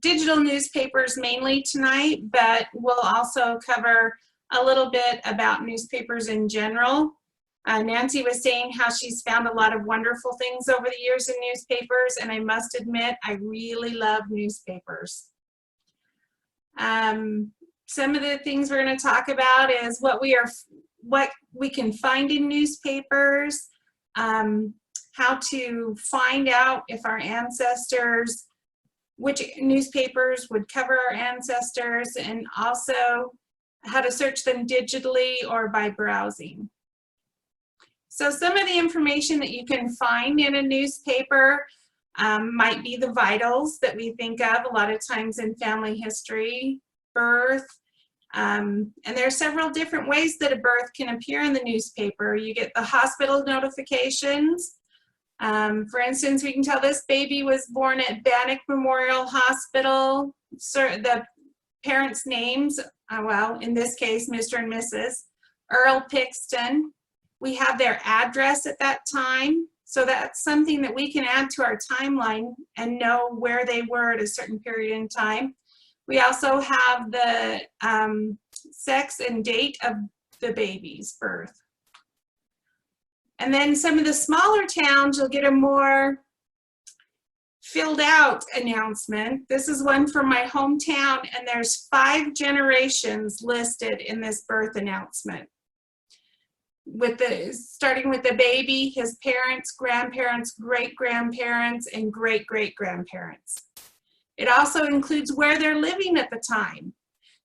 digital newspapers mainly tonight, but we'll also cover a little bit about newspapers in general. Nancy was saying how she's found a lot of wonderful things over the years in newspapers, and I must admit, I really love newspapers. Some of the things we're going to talk about is what we can find in newspapers, how to find out if our ancestors, which newspapers would cover our ancestors, and also how to search them digitally or by browsing. So some of the information that you can find in a newspaper might be the vitals that we think of a lot of times in family history, birth, and there are several different ways that a birth can appear in the newspaper. You get the hospital notifications. For instance, we can tell this baby was born at Bannock Memorial Hospital. So the parents' names, well, in this case, Mr. and Mrs. Earl Pixton. We have their address at that time. So that's something that we can add to our timeline and know where they were at a certain period in time. We also have the sex and date of the baby's birth. And then some of the smaller towns, you'll get a more filled out announcement. This is one from my hometown, and there's 5 generations listed in this birth announcement. Starting with the baby, his parents, grandparents, great-grandparents, and great-great-grandparents. It also includes where they're living at the time.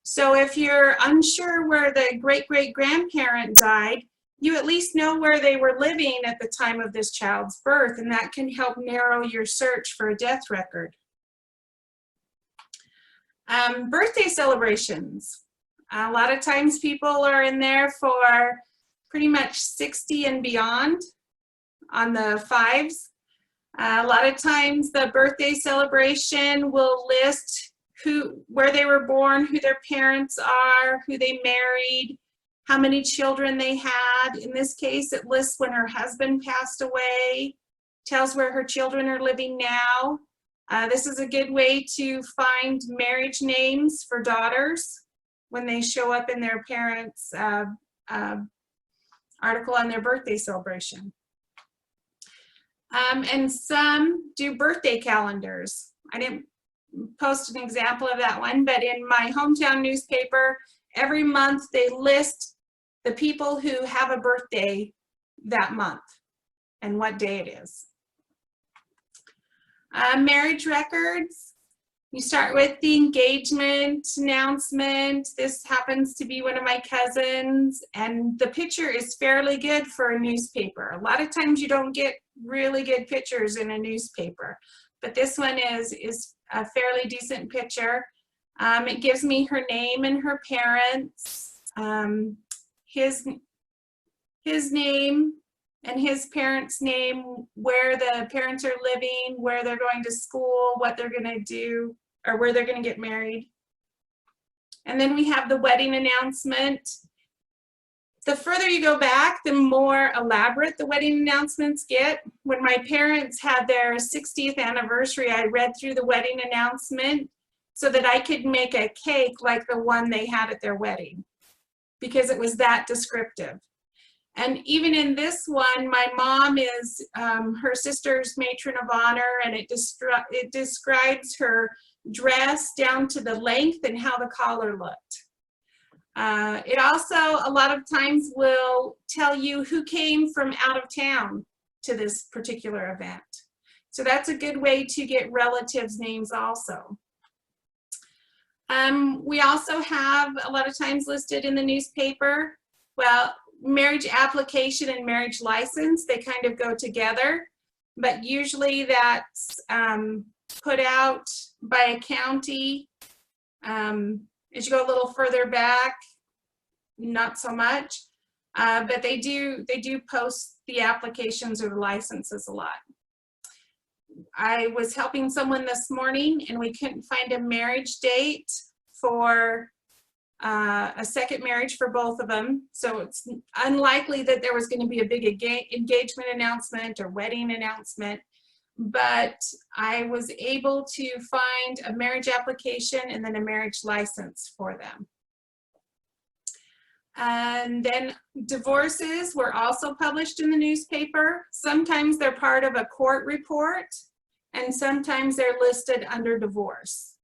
So if you're unsure where the great-great-grandparent died, you at least know where they were living at the time of this child's birth, and that can help narrow your search for a death record. Birthday celebrations. A lot of times people are in there for pretty much 60 and beyond on the 5s. A lot of times the birthday celebration will list where they were born, who their parents are, who they married, how many children they had. In this case, it lists when her husband passed away, tells where her children are living now. This is a good way to find marriage names for daughters when they show up in their parents' article on their birthday celebration. And some do birthday calendars. I didn't post an example of that one, but in my hometown newspaper, every month they list the people who have a birthday that month and what day it is. Marriage records. You start with the engagement announcement. This happens to be one of my cousins, and the picture is fairly good for a newspaper. A lot of times you don't get really good pictures in a newspaper, but this one is a fairly decent picture. It gives me her name and her parents, his name and his parents' name, where the parents are living, where they're going to school, what they're going to do, or where they're going to get married. And then we have the wedding announcement. The further you go back, the more elaborate the wedding announcements get. When my parents had their 60th anniversary, I read through the wedding announcement so that I could make a cake like the one they had at their wedding, because it was that descriptive. And even in this one, my mom is her sister's matron of honor, and it describes her dress down to the length and how the collar looked. It also a lot of times will tell you who came from out of town to this particular event. So that's a good way to get relatives' names also. We also have a lot of times listed in the newspaper, well, marriage application and marriage license, they kind of go together, but usually that's put out by a county. As you go a little further back, not so much, but they do post the applications or the licenses a lot. I was helping someone this morning and we couldn't find a marriage date for a second marriage for both of them. So it's unlikely that there was going to be a big engagement announcement or wedding announcement, but I was able to find a marriage application and then a marriage license for them. And then divorces were also published in the newspaper. Sometimes they're part of a court report, and sometimes they're listed under divorce.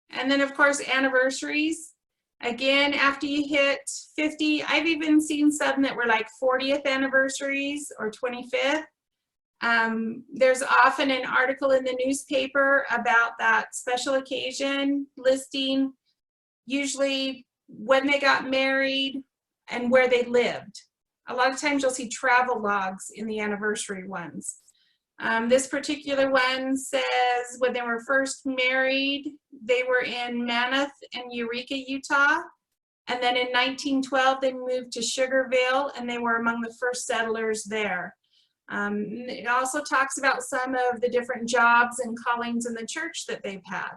And then, of course, anniversaries. Again, after you hit 50, I've even seen some that were like 40th anniversaries or 25th. There's often an article in the newspaper about that special occasion listing, usually when they got married and where they lived. A lot of times you'll see travel logs in the anniversary ones. This particular one says when they were first married, they were in Mammoth and Eureka, Utah. And then in 1912, they moved to Sugarville, and they were among the first settlers there. It also talks about some of the different jobs and callings in the church that they've had.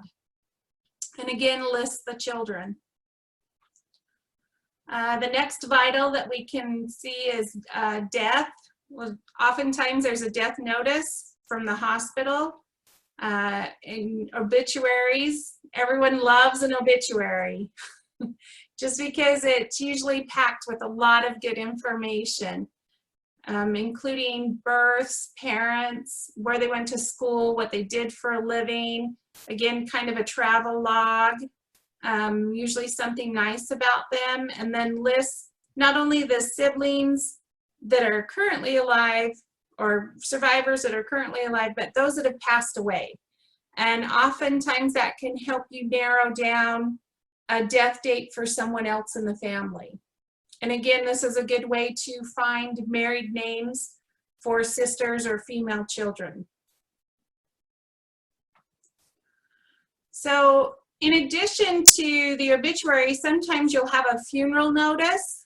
And again, lists the children. The next vital that we can see is death. Well, oftentimes there's a death notice from the hospital. In obituaries, everyone loves an obituary just because it's usually packed with a lot of good information, including births, parents, where they went to school, what they did for a living, again, kind of a travel log, usually something nice about them, and then lists not only the siblings that are currently alive or survivors that are currently alive, but those that have passed away. And oftentimes that can help you narrow down a death date for someone else in the family. And again, this is a good way to find married names for sisters or female children. So in addition to the obituary, sometimes you'll have a funeral notice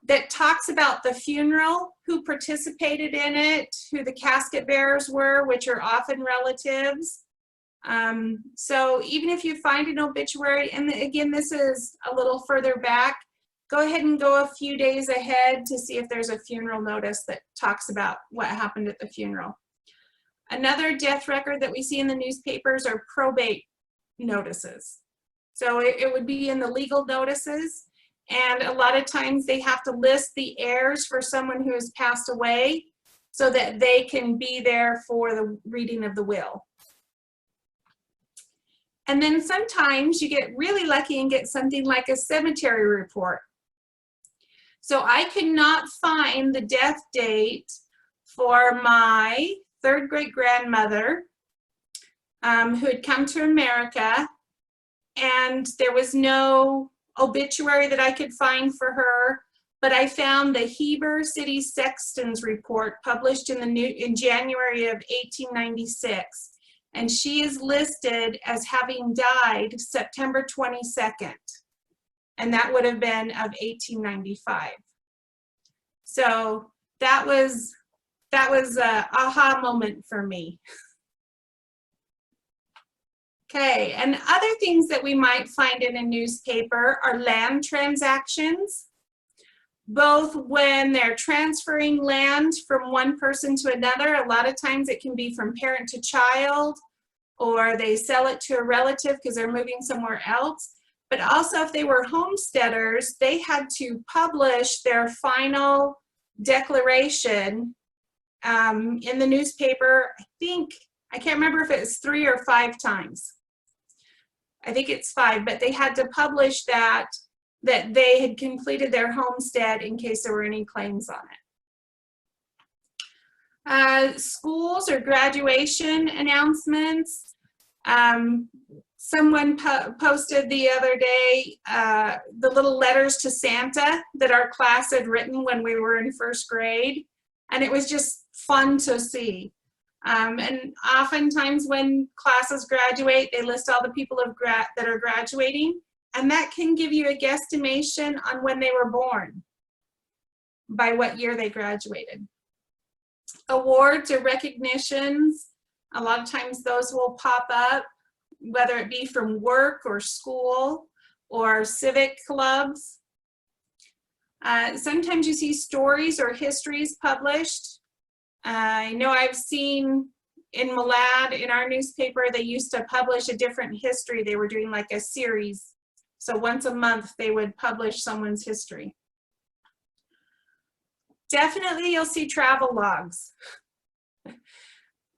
that talks about the funeral, who participated in it, who the casket bearers were, which are often relatives. So even if you find an obituary, and again, this is a little further back, go ahead and go a few days ahead to see if there's a funeral notice that talks about what happened at the funeral. Another death record that we see in the newspapers are probate notices. So it would be in the legal notices, and a lot of times they have to list the heirs for someone who has passed away so that they can be there for the reading of the will. And then sometimes you get really lucky and get something like a cemetery report. So I could not find the death date for my third great grandmother who had come to America, and there was no obituary that I could find for her, but I found the Heber City Sexton's report published in January of 1896. And she is listed as having died September 22nd, and that would have been of 1895. So that was a aha moment for me. Okay, and other things that we might find in a newspaper are land transactions, both when they're transferring land from one person to another. A lot of times it can be from parent to child, or they sell it to a relative because they're moving somewhere else. But also if they were homesteaders, they had to publish their final declaration in the newspaper. I can't remember if it was 3 or 5 times. I think it's 5, but they had to publish that they had completed their homestead in case there were any claims on it. Schools or graduation announcements. Someone posted the other day the little letters to Santa that our class had written when we were in first grade, and it was just fun to see. And oftentimes when classes graduate, they list all the people that are graduating, and that can give you a guesstimation on when they were born, by what year they graduated. Awards or recognitions, a lot of times those will pop up, whether it be from work or school or civic clubs. Sometimes you see stories or histories published. I know I've seen in Malad, in our newspaper, they used to publish a different history. They were doing like a series. So once a month, they would publish someone's history. Definitely, you'll see travel logs.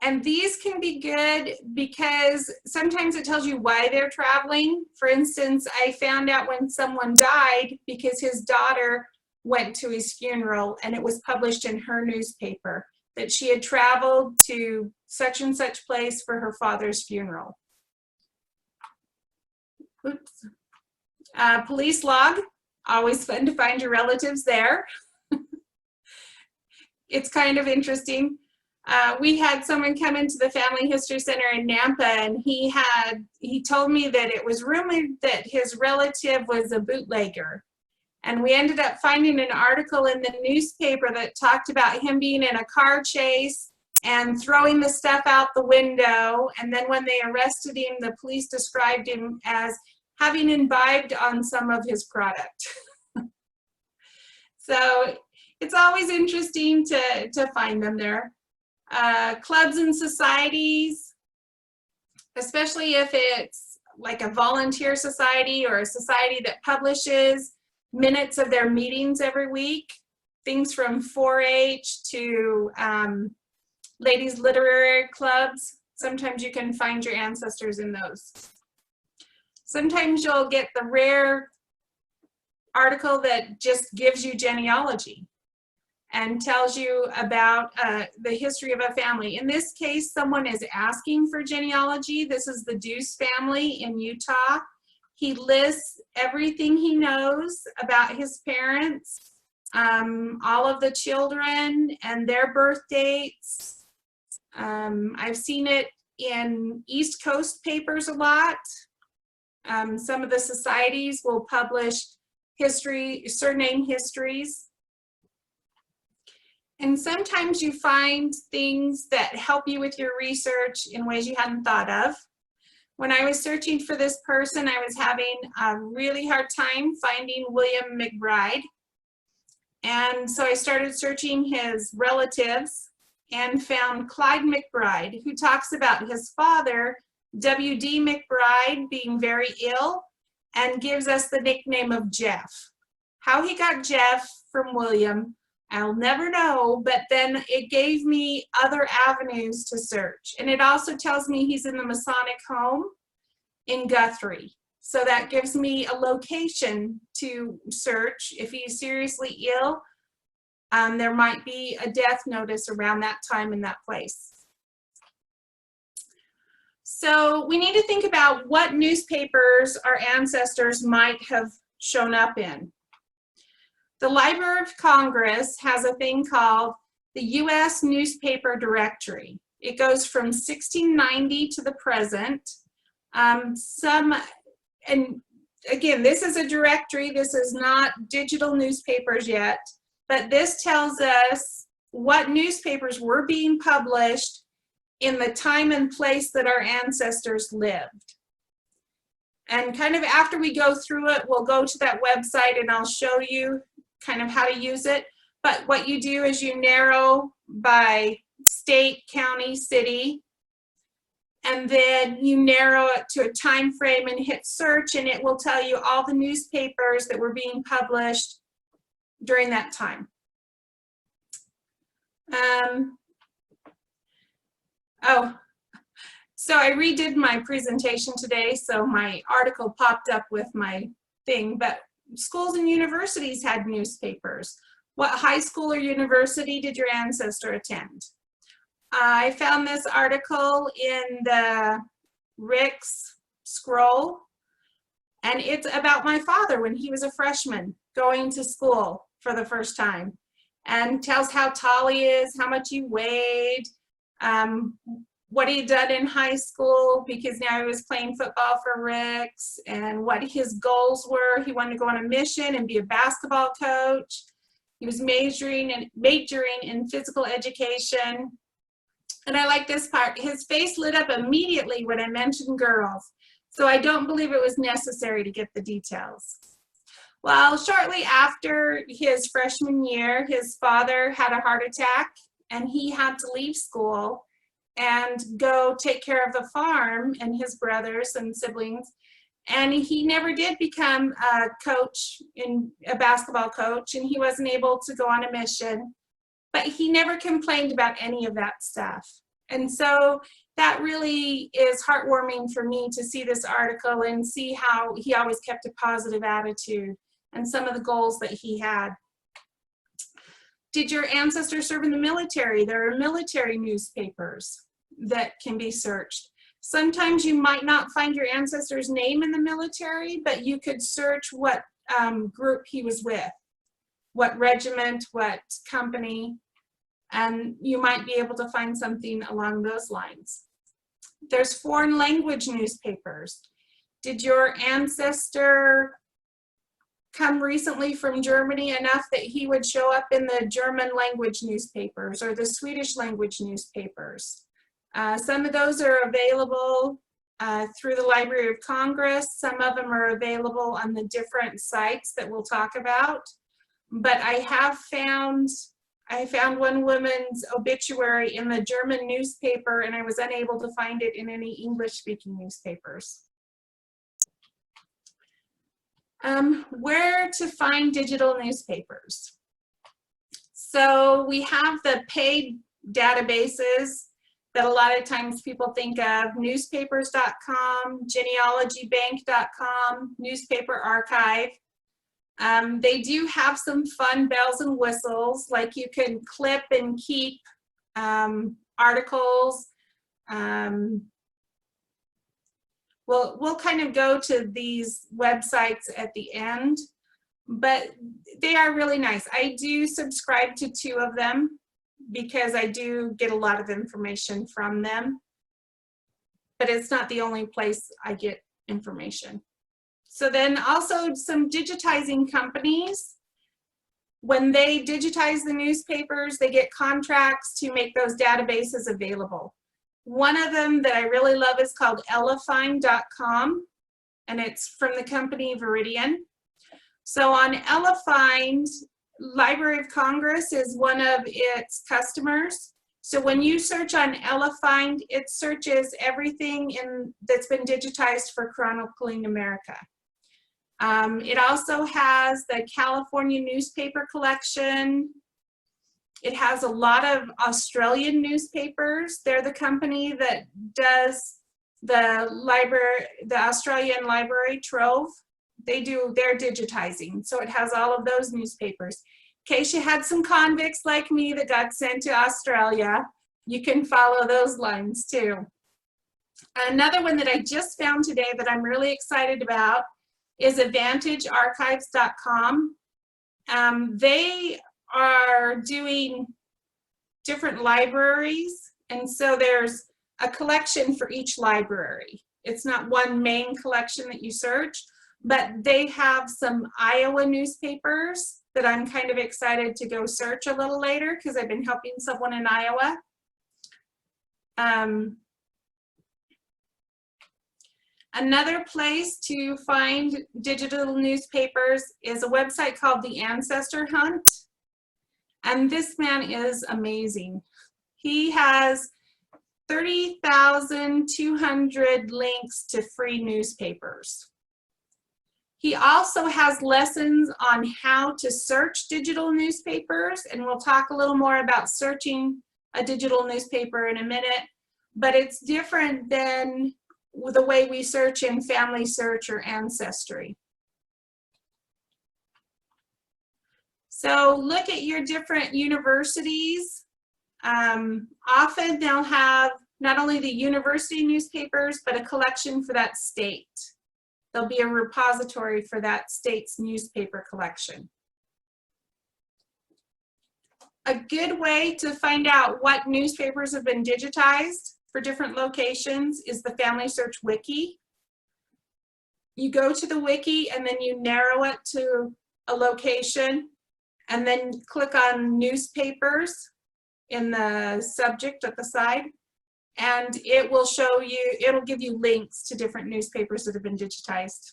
And these can be good because sometimes it tells you why they're traveling. For instance, I found out when someone died because his daughter went to his funeral, and it was published in her newspaper that she had traveled to such and such place for her father's funeral. Oops. Police log, always fun to find your relatives there. It's kind of interesting. We had someone come into the Family History Center in Nampa, and he told me that it was rumored that his relative was a bootlegger. And we ended up finding an article in the newspaper that talked about him being in a car chase and throwing the stuff out the window. And then when they arrested him, the police described him as having imbibed on some of his product. So it's always interesting to find them there. Clubs and societies, especially if it's like a volunteer society or a society that publishes minutes of their meetings every week, things from 4-H to ladies' literary clubs. Sometimes you can find your ancestors in those. Sometimes you'll get the rare article that just gives you genealogy and tells you about the history of a family. In this case, someone is asking for genealogy. This is the Duce family in Utah. He lists everything he knows about his parents, all of the children and their birth dates. I've seen it in East Coast papers a lot. Some of the societies will publish surname histories. And sometimes you find things that help you with your research in ways you hadn't thought of. When I was searching for this person, I was having a really hard time finding William McBride. And so I started searching his relatives and found Clyde McBride, who talks about his father, W.D. McBride, being very ill and gives us the nickname of Jeff. How he got Jeff from William, I'll never know, but then it gave me other avenues to search. And it also tells me he's in the Masonic home in Guthrie. So that gives me a location to search. If he's seriously ill, there might be a death notice around that time in that place. So we need to think about what newspapers our ancestors might have shown up in. The Library of Congress has a thing called the U.S. Newspaper Directory. It goes from 1690 to the present. And again, this is a directory. This is not digital newspapers yet, but this tells us what newspapers were being published in the time and place that our ancestors lived. And kind of after we go through it, we'll go to that website and I'll show you kind of how to use it. But what you do is you narrow by state, county, city, and then you narrow it to a time frame and hit search, and it will tell you all the newspapers that were being published during that time. So I redid my presentation today, so my article popped up with my thing, but schools and universities had newspapers. What high school or university did your ancestor attend? I found this article in the Rick's Scroll, and it's about my father when he was a freshman going to school for the first time, and tells how tall he is, how much he weighed, what he'd done in high school, because now he was playing football for Rick's, and what his goals were. He wanted to go on a mission and be a basketball coach. He was majoring in physical education. And I like this part. His face lit up immediately when I mentioned girls. So I don't believe it was necessary to get the details. Well, shortly after his freshman year, his father had a heart attack and he had to leave school and go take care of the farm and his brothers and siblings. And he never did become a coach, a basketball coach, and he wasn't able to go on a mission, but he never complained about any of that stuff. And so that really is heartwarming for me to see this article and see how he always kept a positive attitude and some of the goals that he had. Did your ancestors serve in the military? There are military newspapers that can be searched. Sometimes you might not find your ancestor's name in the military, but you could search what group he was with, what regiment, what company, and you might be able to find something along those lines. There's foreign language newspapers. Did your ancestor come recently from Germany enough that he would show up in the German language newspapers or the Swedish language newspapers? Some of those are available through the Library of Congress. Some of them are available on the different sites that we'll talk about. But I found one woman's obituary in the German newspaper, and I was unable to find it in any English-speaking newspapers. Where to find digital newspapers? So we have the paid databases that a lot of times people think of, newspapers.com, genealogybank.com, newspaper archive. They do have some fun bells and whistles, like you can clip and keep articles. We'll kind of go to these websites at the end, but they are really nice. I do subscribe to 2 of them because I do get a lot of information from them, but it's not the only place I get information. So then also some digitizing companies, when they digitize the newspapers, they get contracts to make those databases available. One of them that I really love is called Elefind.com, and it's from the company Veridian. So on Elefind, Library of Congress is one of its customers. So when you search on Elefind, it searches everything that's been digitized for chronicling America. It also has the California newspaper collection. It has a lot of Australian newspapers. They're the company that does the Australian Library Trove. They're digitizing. So it has all of those newspapers. In case you had some convicts like me that got sent to Australia, you can follow those lines too. Another one that I just found today that I'm really excited about is AdvantageArchives.com. They are doing different libraries, and so there's a collection for each library. It's not one main collection that you search, but they have some Iowa newspapers that I'm kind of excited to go search a little later because I've been helping someone in Iowa. Another place to find digital newspapers is a website called The Ancestor Hunt. And this man is amazing. He has 30,200 links to free newspapers. He also has lessons on how to search digital newspapers, and we'll talk a little more about searching a digital newspaper in a minute, but it's different than the way we search in Family Search or Ancestry. So look at your different universities. Often they'll have not only the university newspapers, but a collection for that state. There'll be a repository for that state's newspaper collection. A good way to find out what newspapers have been digitized for different locations is the Family Search Wiki. You go to the wiki and then you narrow it to a location and then click on newspapers in the subject at the side, and it will show you, it'll give you links to different newspapers that have been digitized.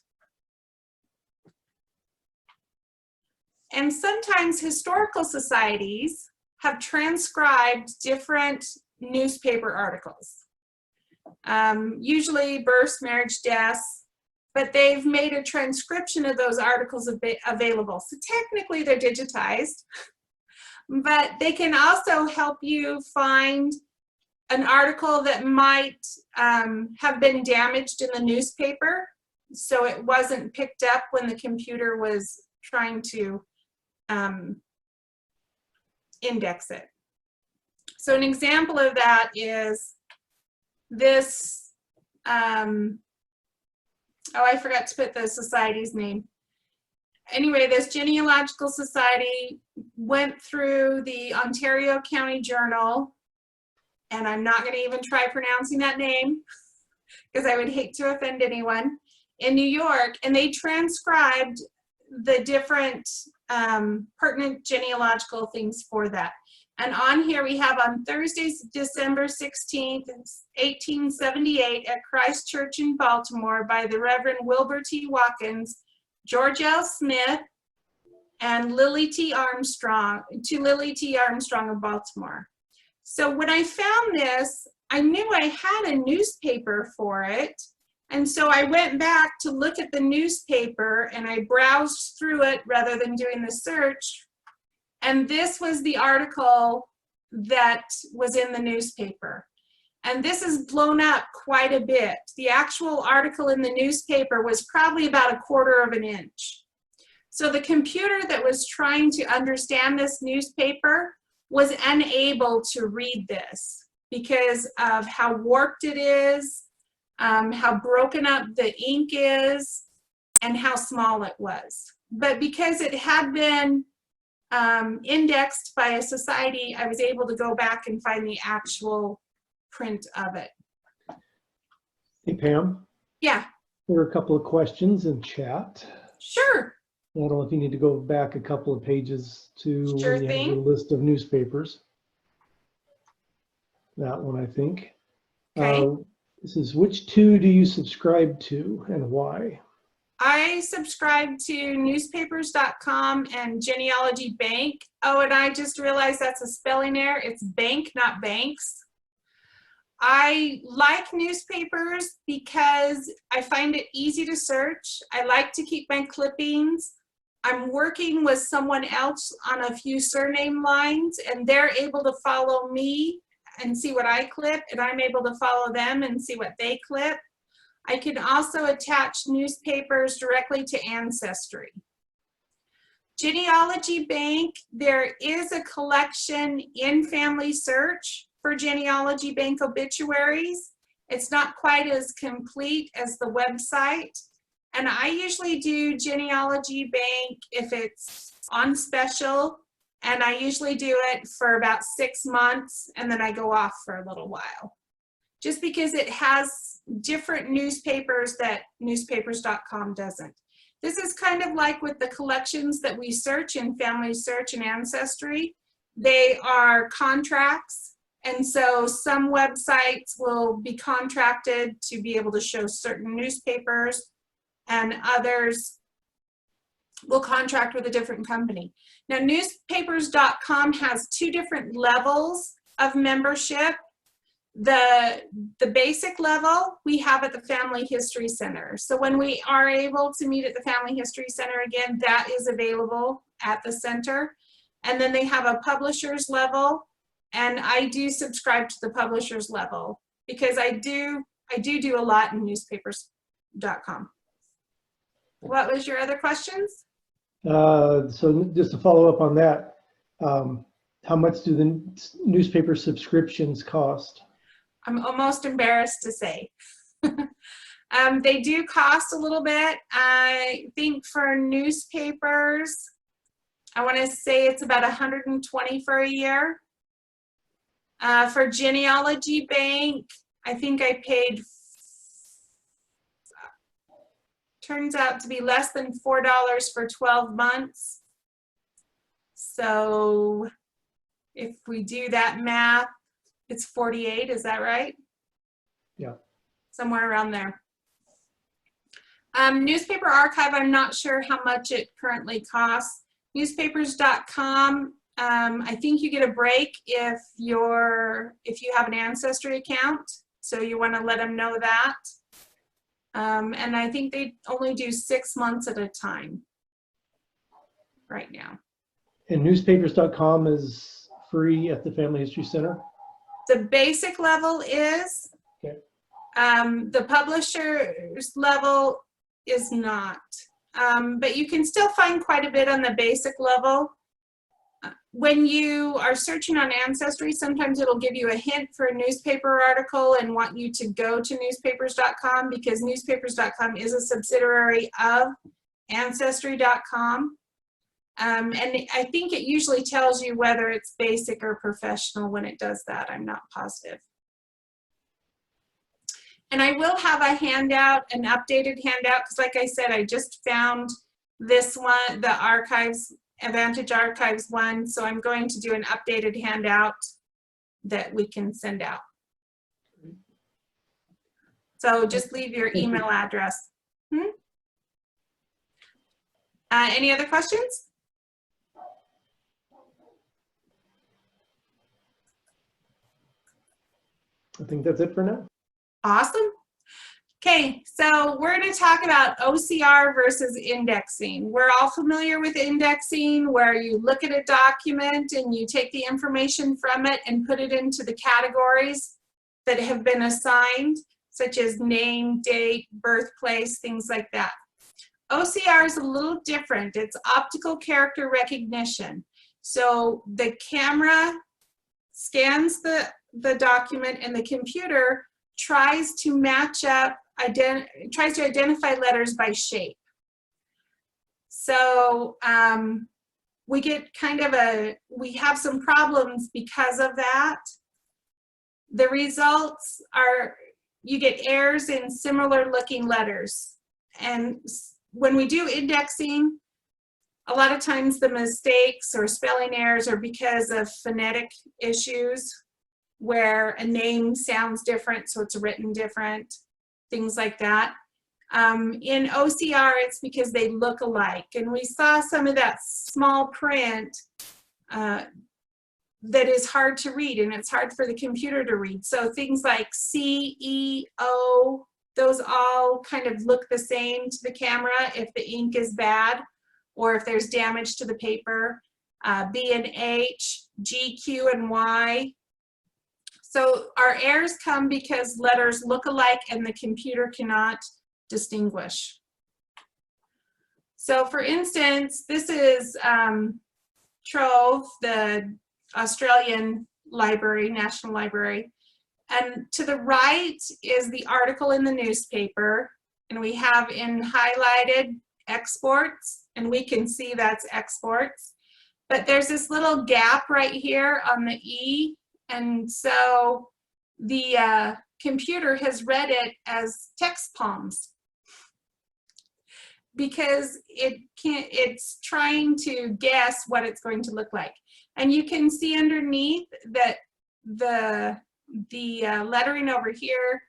And sometimes historical societies have transcribed different newspaper articles. Usually births, marriage, deaths, but they've made a transcription of those articles available. So technically they're digitized, but they can also help you find an article that might have been damaged in the newspaper, so it wasn't picked up when the computer was trying to index it. So an example of that is this, oh, I forgot to put the society's name. Anyway, this genealogical society went through the Ontario County Journal, and I'm not going to even try pronouncing that name because I would hate to offend anyone, in New York, and they transcribed the different pertinent genealogical things for that. And on here we have on Thursday, December 16th, 1878 at Christ Church in Baltimore by the Reverend Wilbur T. Watkins, George L. Smith, and Lily T. Armstrong, to Lily T. Armstrong of Baltimore. So when I found this, I knew I had a newspaper for it. And so I went back to look at the newspaper and I browsed through it rather than doing the search. And this was the article that was in the newspaper. And this is blown up quite a bit. The actual article in the newspaper was probably about 1/4 of an inch. So the computer that was trying to understand this newspaper was unable to read this because of how warped it is, how broken up the ink is, and how small it was. But because it had been indexed by a society, I was able to go back and find the actual print of it. Hey, Pam. Yeah. There are a couple of questions in chat. Sure. I don't know if you need to go back a couple of pages to Sure when you have your thing. list of newspapers. That one, I think. Okay. This is, which two do you subscribe to and why? I subscribe to newspapers.com and Genealogy Bank. Oh, and I just realized that's a spelling error. It's bank, not banks. I like newspapers because I find it easy to search. I like to keep my clippings. I'm working with someone else on a few surname lines, and they're able to follow me and see what I clip, and I'm able to follow them and see what they clip. I can also attach newspapers directly to Ancestry. Genealogy Bank, there is a collection in Family Search for Genealogy Bank obituaries. It's not quite as complete as the website. And I usually do Genealogy Bank if it's on special, and I usually do it for about 6 months, and then I go off for a little while. Just because it has different newspapers that newspapers.com doesn't. This is kind of like with the collections that we search in Family Search and Ancestry. They are contracts, and so some websites will be contracted to be able to show certain newspapers, and others will contract with a different company. Now, newspapers.com has 2 different levels of membership. The basic level we have at the Family History Center. So when we are able to meet at the Family History Center again, that is available at the center. And then they have a publisher's level, and I do subscribe to the publisher's level because I do a lot in newspapers.com. What was your other questions? So just to follow up on that, how much do the newspaper subscriptions cost? I'm almost embarrassed to say. They do cost a little bit. I think for newspapers, I want to say it's about $120 for a year. For Genealogy Bank, I think I paid, turns out to be less than $4 for 12 months. So if we do that math, it's 48, is that right? Yeah. Somewhere around there. Newspaper Archive, I'm not sure how much it currently costs. Newspapers.com, I think you get a break if you have an Ancestry account, so you want to let them know that. And I think they only do 6 months at a time right now. And newspapers.com is free at the Family History Center? The basic level is. Okay. The publisher's level is not. But you can still find quite a bit on the basic level. When you are searching on Ancestry, sometimes it'll give you a hint for a newspaper article and want you to go to newspapers.com, because newspapers.com is a subsidiary of Ancestry.com. And I think it usually tells you whether it's basic or professional when it does that. I'm not positive. And I will have a handout, an updated handout, because like I said, I just found this one, the archives, Advantage Archives one, so I'm going to do an updated handout that we can send out. So just leave your email address. Any other questions? I think that's it for now. Awesome. Okay, so we're going to talk about OCR versus indexing. We're all familiar with indexing, where you look at a document and you take the information from it and put it into the categories that have been assigned, such as name, date, birthplace, things like that. OCR is a little different. It's optical character recognition. So the camera scans the document and the computer tries to match up, tries to identify letters by shape. So we get kind of we have some problems because of that. The results are, you get errors in similar looking letters. And when we do indexing, a lot of times the mistakes or spelling errors are because of phonetic issues, where a name sounds different, so it's written different, things like that. In OCR, it's because they look alike. And we saw some of that small print that is hard to read, and it's hard for the computer to read. So things like C, E, O, those all kind of look the same to the camera if the ink is bad or if there's damage to the paper. B and H, G, Q, and Y. So our errors come because letters look alike and the computer cannot distinguish. So for instance, this is Trove, the Australian library, National Library. And to the right is the article in the newspaper. And we have in highlighted exports, and we can see that's exports. But there's this little gap right here on the E. And so the computer has read it as text palms, because it's trying to guess what it's going to look like. And you can see underneath that the lettering over here,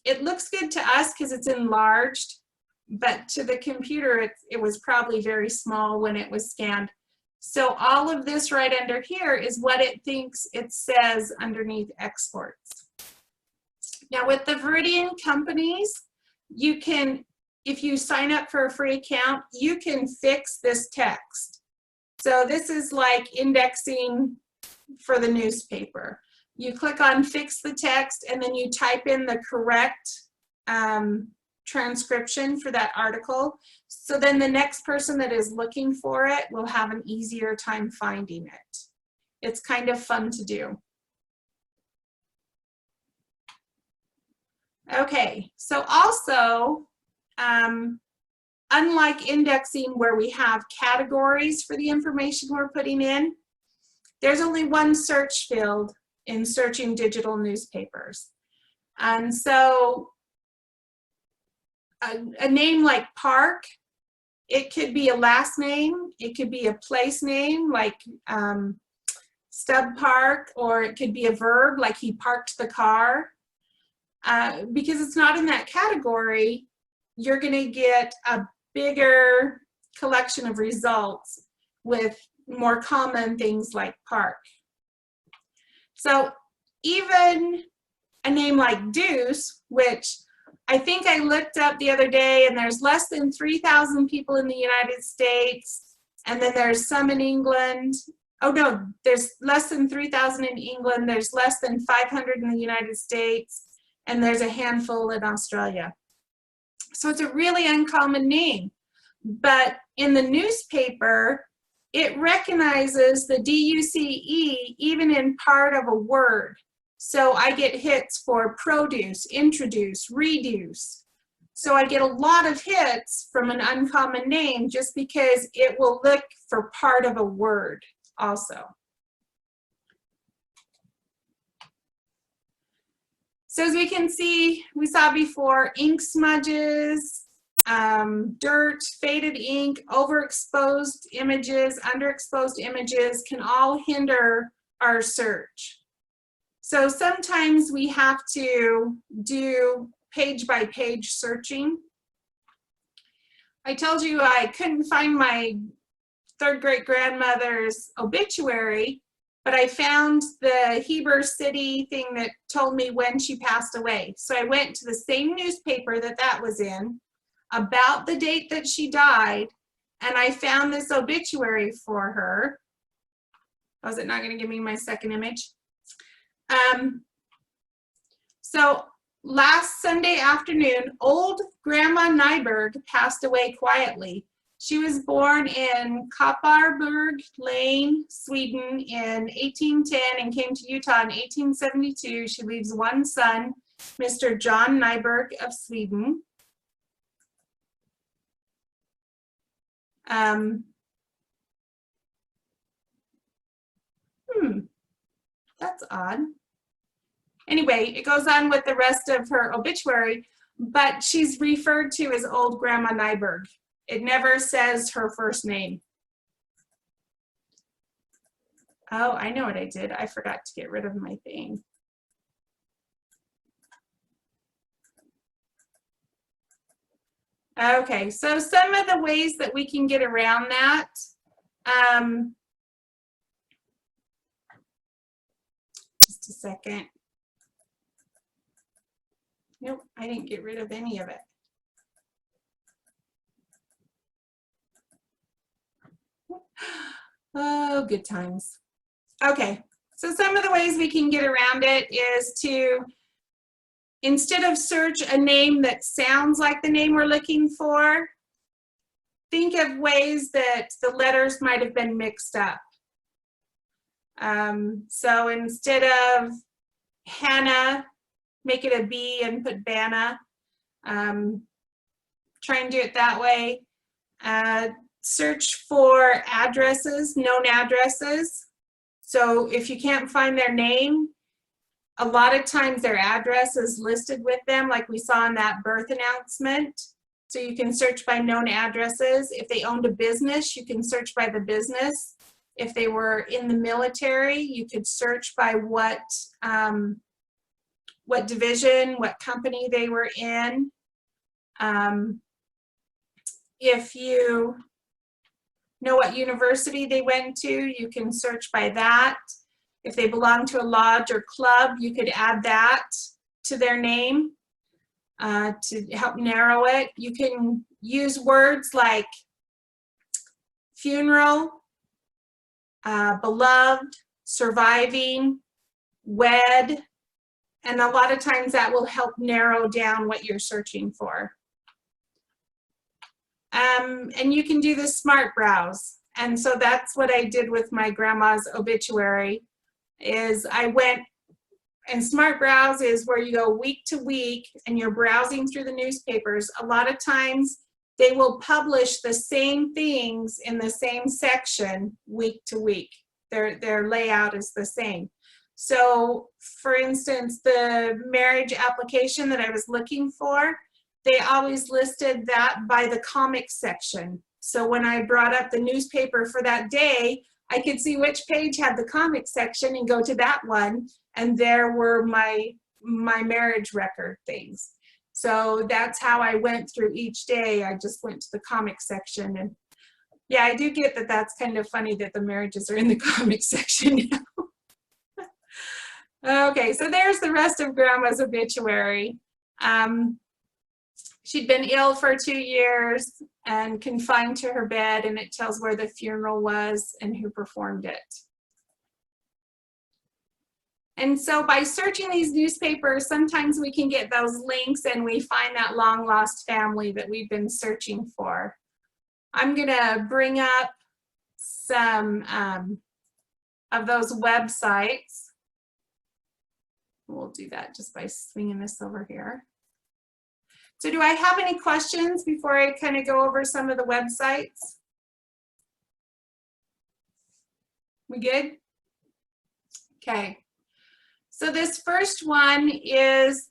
it looks good to us because it's enlarged, but to the computer it was probably very small when it was scanned. So all of this right under here is what it thinks it says underneath exports. Now with the Veridian companies, you can, if you sign up for a free account, you can fix this text. So this is like indexing for the newspaper. You click on fix the text and then you type in the correct transcription for that article. So then the next person that is looking for it will have an easier time finding it. It's kind of fun to do. Okay, so also, unlike indexing where we have categories for the information we're putting in, there's only one search field in searching digital newspapers. And so a name like Park, it could be a last name, it could be a place name like Stub Park, or it could be a verb like he parked the car. Because it's not in that category, you're going to get a bigger collection of results with more common things like park. So even a name like Duce, which I think I looked up the other day, and there's less than 3,000 people in the United States, and then there's some in England. Oh no, there's less than 3,000 in England, there's less than 500 in the United States, and there's a handful in Australia. So it's a really uncommon name. But in the newspaper, it recognizes the D-U-C-E even in part of a word. So I get hits for produce, introduce, reduce. So I get a lot of hits from an uncommon name just because it will look for part of a word also. So as we can see, we saw before, ink smudges, dirt, faded ink, overexposed images, underexposed images can all hinder our search. So sometimes we have to do page by page searching. I told you I couldn't find my third great grandmother's obituary, but I found the Heber City thing that told me when she passed away. So I went to the same newspaper that was in, about the date that she died, and I found this obituary for her. Oh, is it not going to give me my second image? So last Sunday afternoon, old Grandma Nyberg passed away quietly. She was born in Kopparberg Lane, Sweden in 1810 and came to Utah in 1872. She leaves one son, Mr. John Nyberg of Sweden. That's odd. Anyway, it goes on with the rest of her obituary, but she's referred to as old Grandma Nyberg. It never says her first name. Oh, I know what I did. I forgot to get rid of my thing. Okay, so some of the ways that we can get around that. Just a second. Nope, I didn't get rid of any of it. Oh, good times. Okay, so some of the ways we can get around it is to, instead of search a name that sounds like the name we're looking for, think of ways that the letters might have been mixed up. So instead of Hannah, make it a B and put Banna. Try and do it that way. Search for addresses, known addresses. So if you can't find their name, a lot of times their address is listed with them, like we saw in that birth announcement. So you can search by known addresses. If they owned a business, you can search by the business. If they were in the military, you could search by what division, what company they were in. If you know what university they went to, you can search by that. If they belong to a lodge or club, you could add that to their name to help narrow it. You can use words like funeral, beloved, surviving, wed, and a lot of times that will help narrow down what you're searching for. And you can do the smart browse. And so that's what I did with my grandma's obituary, is I went, and smart browse is where you go week to week and you're browsing through the newspapers. A lot of times they will publish the same things in the same section week to week. Their layout is the same. So for instance, the marriage application that I was looking for, they always listed that by the comics section. So when I brought up the newspaper for that day, I could see which page had the comics section and go to that one, and there were my marriage record things. So that's how I went through each day. I just went to the comics section. And Yeah, I do get that that's kind of funny that the marriages are in the comic section now. Okay, so there's the rest of Grandma's obituary. She'd been ill for 2 years and confined to her bed, and it tells where the funeral was and who performed it. And so by searching these newspapers, sometimes we can get those links and we find that long lost family that we've been searching for. I'm gonna bring up some of those websites. We'll do that just by swinging this over here. So do I have any questions before I kind of go over some of the websites? We good? Okay. So this first one is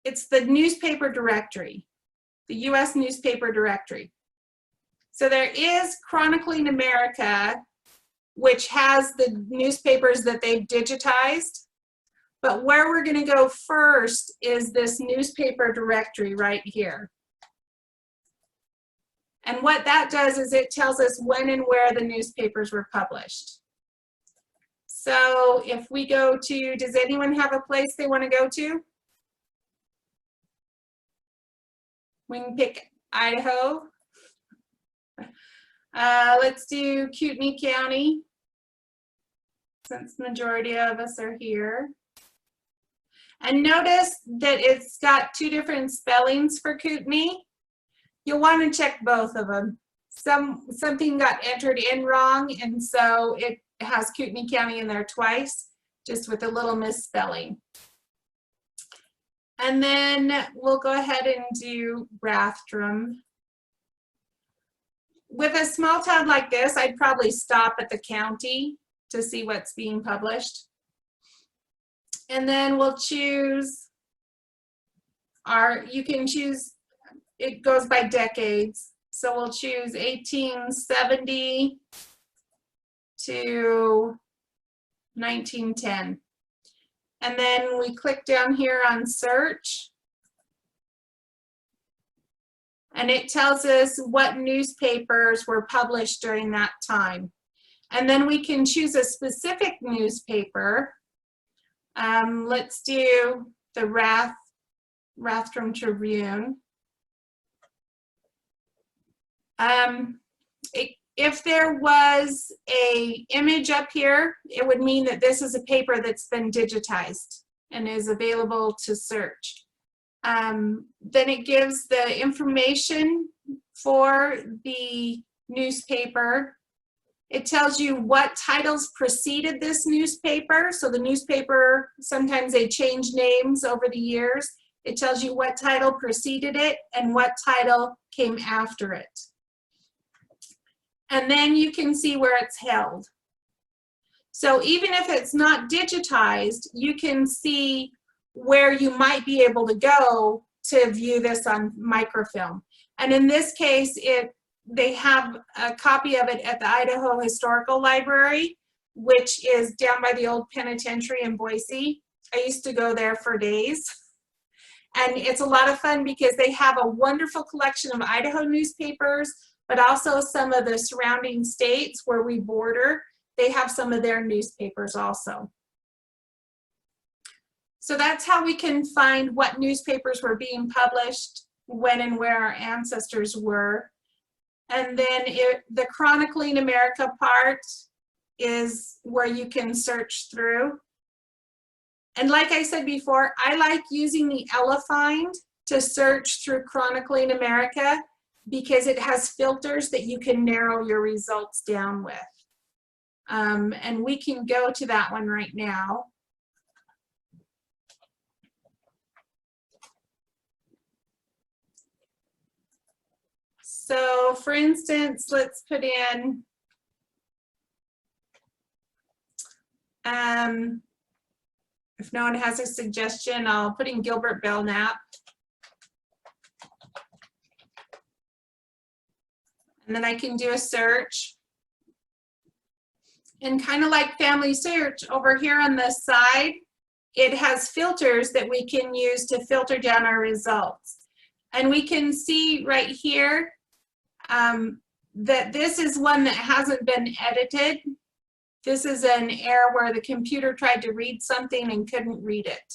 it's the newspaper directory, the U.S. newspaper directory. So there is Chronicling America, which has the newspapers that they've digitized. But where we're going to go first is this newspaper directory right here. And what that does is it tells us when and where the newspapers were published. So if we go to, does anyone have a place they want to go to? We can pick Idaho. Let's do Kootenai County, since the majority of us are here. And notice that it's got 2 different spellings for Kootenai. You'll want to check both of them. Something got entered in wrong, and so it has Kootenai County in there twice, just with a little misspelling. And then we'll go ahead and do Rathdrum. With a small town like this, I'd probably stop at the county to see what's being published. And then we'll choose you can choose, it goes by decades. So we'll choose 1870 to 1910. And then we click down here on search. And it tells us what newspapers were published during that time. And then we can choose a specific newspaper. Let's do the Rathdrum Tribune. If there was an image up here, it would mean that this is a paper that's been digitized and is available to search. Then it gives the information for the newspaper. It tells you what titles preceded this newspaper. So the newspaper, sometimes they change names over the years. It tells you what title preceded it and what title came after it. And then you can see where it's held. So even if it's not digitized, you can see where you might be able to go to view this on microfilm. And in this case, they have a copy of it at the Idaho Historical Library, which is down by the old penitentiary in Boise. I used to go there for days. And it's a lot of fun because they have a wonderful collection of Idaho newspapers, but also some of the surrounding states where we border. They have some of their newspapers also. So that's how we can find what newspapers were being published, when and where our ancestors were. And then the Chronicling America part is where you can search through. And like I said before, I like using the Elefind to search through Chronicling America because it has filters that you can narrow your results down with. And we can go to that one right now. So for instance, let's put in, if no one has a suggestion, I'll put in Gilbert Belknap. And then I can do a search. And kind of like Family Search, over here on this side, it has filters that we can use to filter down our results. And we can see right here that this is one that hasn't been edited. This is an error where the computer tried to read something and couldn't read it.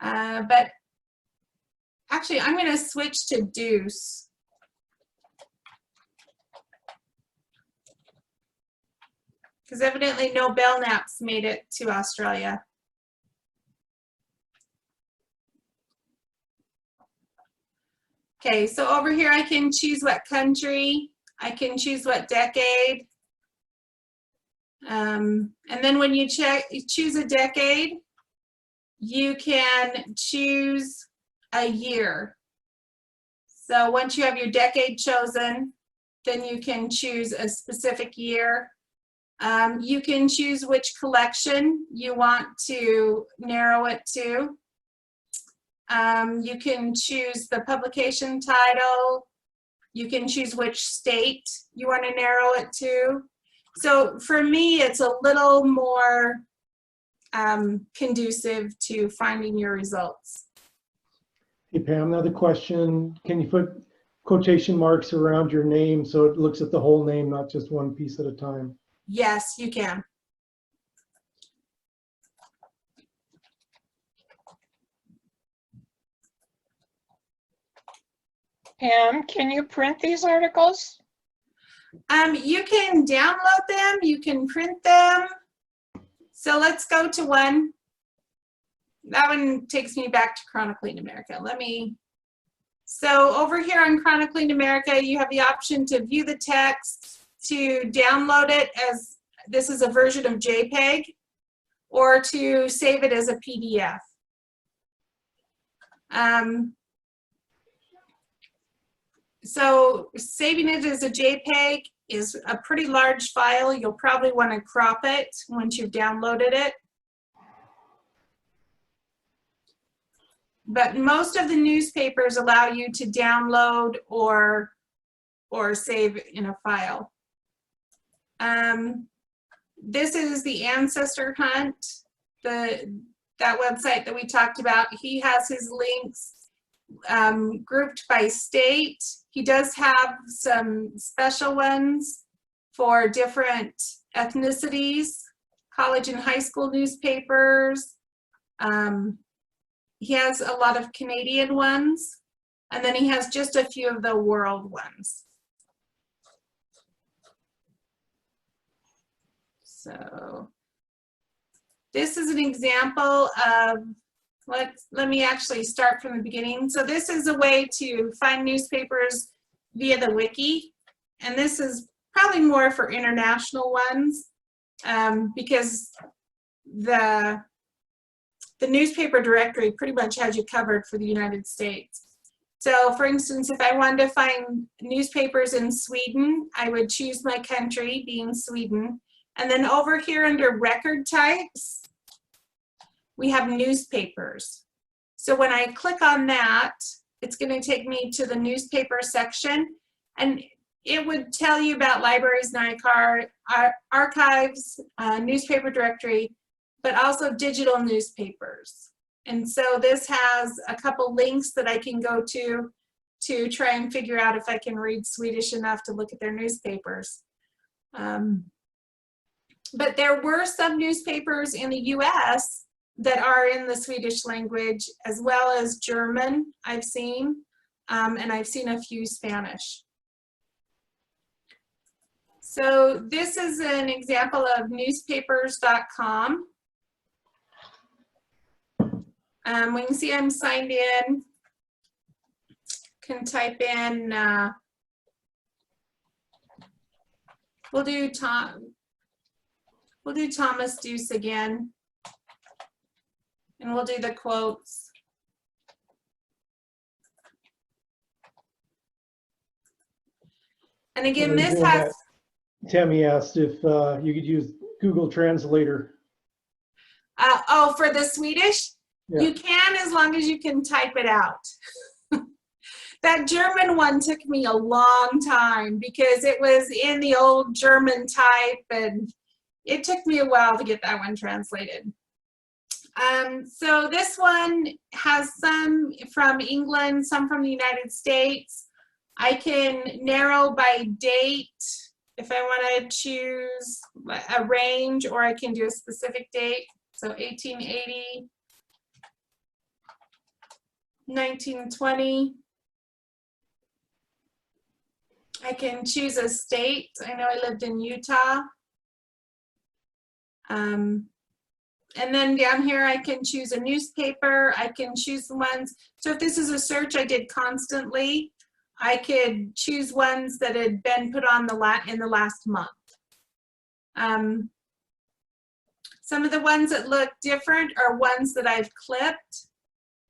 But actually, I'm going to switch to Duce. Because evidently no Belknaps made it to Australia. Okay, so over here I can choose what country, I can choose what decade. And then when you choose a decade, you can choose a year. So once you have your decade chosen, then you can choose a specific year. You can choose which collection you want to narrow it to. You can choose the publication title. You can choose which state you want to narrow it to. So for me, it's a little more conducive to finding your results. Hey Pam, another question. Can you put quotation marks around your name so it looks at the whole name, not just one piece at a time? Yes, you can. Pam, can you print these articles? You can download them, you can print them. So let's go to one. That one takes me back to Chronicling America. So over here on Chronicling America, you have the option to view the text, to download it as, this is a version of JPEG, or to save it as a PDF. So saving it as a JPEG is a pretty large file. You'll probably want to crop it once you've downloaded it. But most of the newspapers allow you to download or save in a file. This is the Ancestor Hunt, that website that we talked about. He has his links grouped by state. He does have some special ones for different ethnicities, college and high school newspapers. He has a lot of Canadian ones, and then he has just a few of the world ones. So this is an example of, let me actually start from the beginning. So this is a way to find newspapers via the wiki, and this is probably more for international ones because the newspaper directory pretty much has you covered for the United States. So for instance, if I wanted to find newspapers in Sweden, I would choose my country, being Sweden, and then over here under record types, we have newspapers. So when I click on that, it's going to take me to the newspaper section, and it would tell you about libraries and archives, newspaper directory, but also digital newspapers. And so this has a couple links that I can go to try and figure out if I can read Swedish enough to look at their newspapers. But there were some newspapers in the US that are in the Swedish language, as well as German, I've seen, and I've seen a few Spanish. So this is an example of newspapers.com. We can see I'm signed in. Can type in, we'll do Thomas Duce again, and we'll do the quotes. And again, this has. Tammy asked if you could use Google Translator. Oh, for the Swedish? Yeah. You can, as long as you can type it out. That German one took me a long time because it was in the old German type, and it took me a while to get that one translated. So this one has some from England, some from the United States. I can narrow by date if I want to choose a range, or I can do a specific date. So 1880, 1920. I can choose a state. I know I lived in Utah. And then down here, I can choose a newspaper. I can choose the ones. So if this is a search I did constantly, I could choose ones that had been put on in the last month. Some of the ones that look different are ones that I've clipped.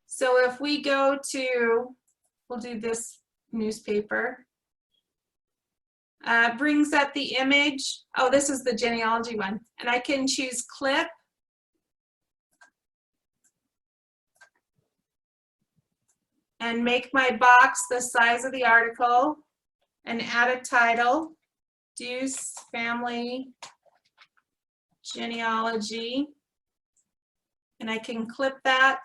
So if we go to, we'll do this newspaper. Brings up the image. Oh, this is the genealogy one. And I can choose clip. And make my box the size of the article and add a title, Duce Family Genealogy. And I can clip that.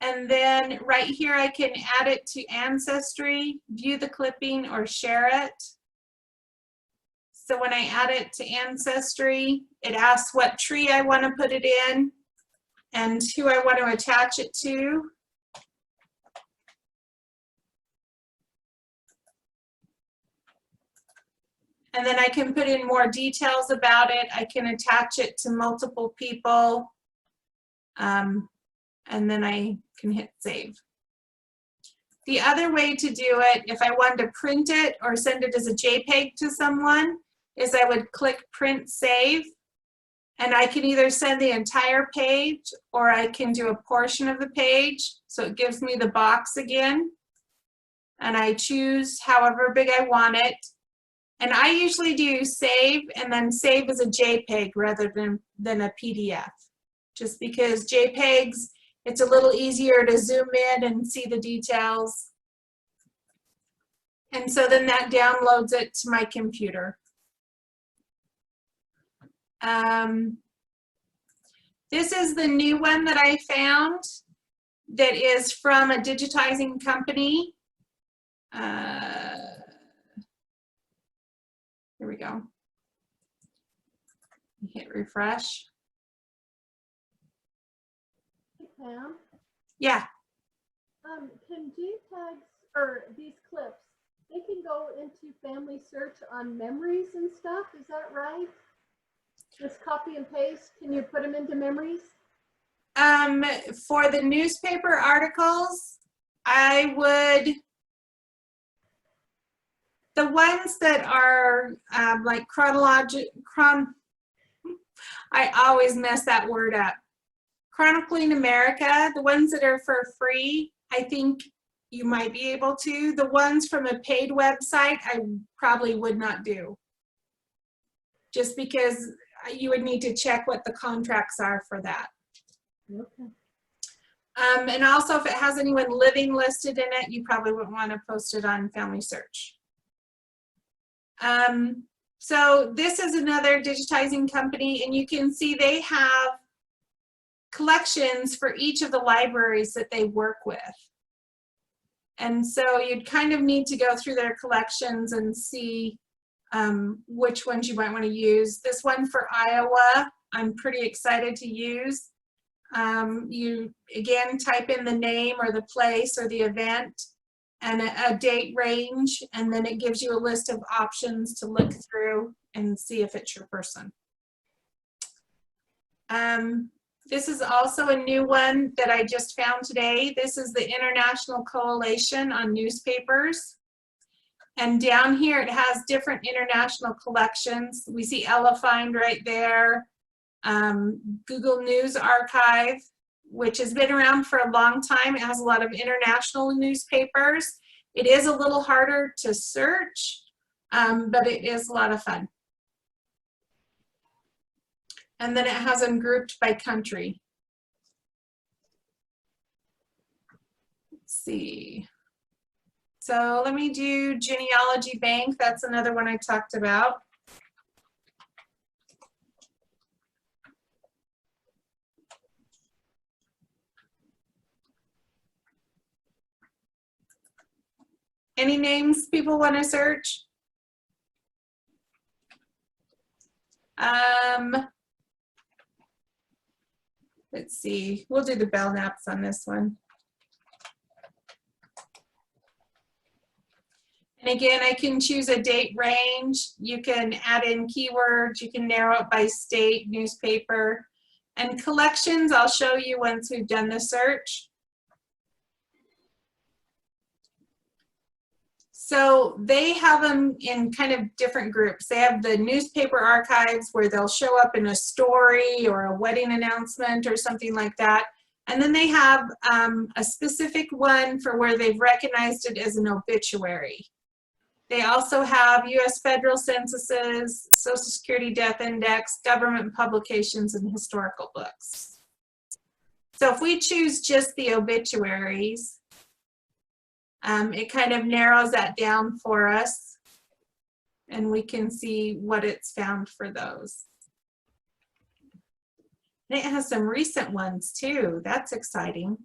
And then right here, I can add it to Ancestry, view the clipping, or share it. So when I add it to Ancestry, it asks what tree I want to put it in and who I want to attach it to. And then I can put in more details about it. I can attach it to multiple people. And then I can hit save. The other way to do it, if I wanted to print it or send it as a JPEG to someone, is I would click print save. And I can either send the entire page or I can do a portion of the page. So it gives me the box again. And I choose however big I want it. And I usually do save and then save as a JPEG rather than a PDF. Just because JPEGs, it's a little easier to zoom in and see the details. And so then that downloads it to my computer. This is the new one that I found that is from a digitizing company. Here we go. Hit refresh. Hey, Pam, Yeah. can JPEGs or these clips, they can go into family search on memories and stuff, is that right? Just copy and paste, can you put them into memories? For the newspaper articles, I would, the ones that are like I always mess that word up. Chronicling America, the ones that are for free, I think you might be able to. The ones from a paid website, I probably would not do. Just because you would need to check what the contracts are for that. Okay. And also if it has anyone living listed in it, you probably wouldn't want to post it on Family Search. So this is another digitizing company, and you can see they have collections for each of the libraries that they work with. And so you'd kind of need to go through their collections and see which ones you might want to use. This one for Iowa, I'm pretty excited to use. You again type in the name or the place or the event and a date range, and then it gives you a list of options to look through and see if it's your person. This is also a new one that I just found today. This is the International Coalition on Newspapers. And down here it has different international collections. We see Elefind right there. Google News Archive, which has been around for a long time. It has a lot of international newspapers. It is a little harder to search, but it is a lot of fun. And then it has them grouped by country. Let's see. So let me do Genealogy Bank. That's another one I talked about. Any names people want to search? Let's see, we'll do the Belknaps on this one. And again, I can choose a date range. You can add in keywords. You can narrow it by state, newspaper, and collections. I'll show you once we've done the search. So they have them in kind of different groups. They have the newspaper archives where they'll show up in a story or a wedding announcement or something like that. And then they have a specific one for where they've recognized it as an obituary. They also have U.S. federal censuses, Social Security Death Index, government publications, and historical books. So if we choose just the obituaries, it kind of narrows that down for us, and we can see what it's found for those. And it has some recent ones too. That's exciting.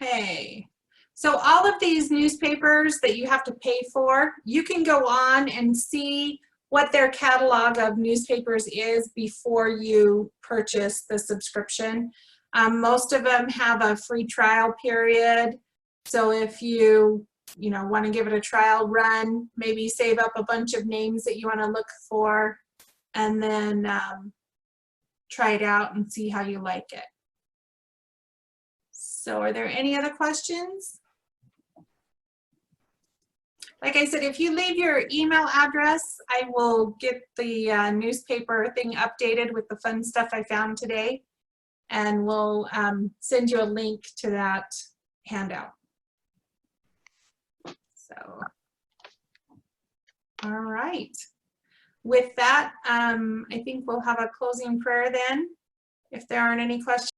Okay, so all of these newspapers that you have to pay for, you can go on and see what their catalog of newspapers is before you purchase the subscription. Most of them have a free trial period. So if you want to give it a trial run, maybe save up a bunch of names that you want to look for, and then try it out and see how you like it. So are there any other questions? Like I said, if you leave your email address, I will get the newspaper thing updated with the fun stuff I found today. And we'll send you a link to that handout. So, all right. With that, I think we'll have a closing prayer then, if there aren't any questions.